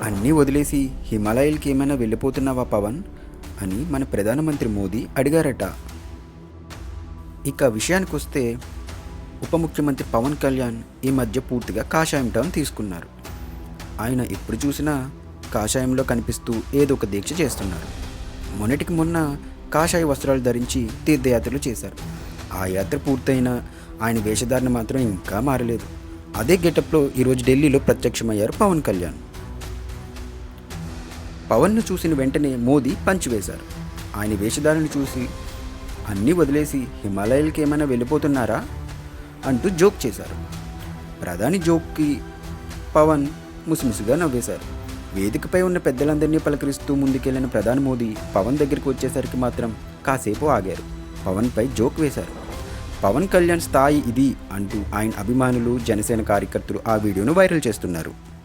అన్నీ వదిలేసి హిమాలయాలకి ఏమైనా వెళ్ళిపోతున్నావా పవన్ అని మన ప్రధానమంత్రి మోదీ అడిగారట. ఇక విషయానికి వస్తే ఉప ముఖ్యమంత్రి పవన్ కళ్యాణ్ ఈ మధ్య పూర్తిగా కాషాయం టర్న్ తీసుకున్నారు. ఆయన ఎప్పుడు చూసినా కాషాయంలో కనిపిస్తూ ఏదో ఒక దీక్ష చేస్తున్నారు. మొన్నటికి మొన్న కాషాయ వస్త్రాలు ధరించి తీర్థయాత్రలు చేశారు. ఆ యాత్ర పూర్తయినా ఆయన వేషధారణ మాత్రం ఇంకా మారలేదు. అదే గెటప్లో ఈరోజు ఢిల్లీలో ప్రత్యక్షమయ్యారు పవన్ కళ్యాణ్. పవన్ను చూసిన వెంటనే మోదీ పంచ్ వేశారు. ఆయన వేషధారణ చూసి అన్నీ వదిలేసి హిమాలయాలకి ఏమైనా వెళ్ళిపోతున్నారా అంటూ జోక్ చేశారు. ప్రధాని జోక్కి పవన్ ముసిముసిగా నవ్వేశారు. వేదికపై ఉన్న పెద్దలందరినీ పలకరిస్తూ ముందుకెళ్లిన ప్రధాని మోదీ పవన్ దగ్గరికి వచ్చేసరికి మాత్రం కాసేపు ఆగారు. పవన్పై జోక్ వేశారు. పవన్ కళ్యాణ్ స్థాయి ఇది అంటూ ఆయన అభిమానులు, జనసేన కార్యకర్తలు ఆ వీడియోను వైరల్ చేస్తున్నారు.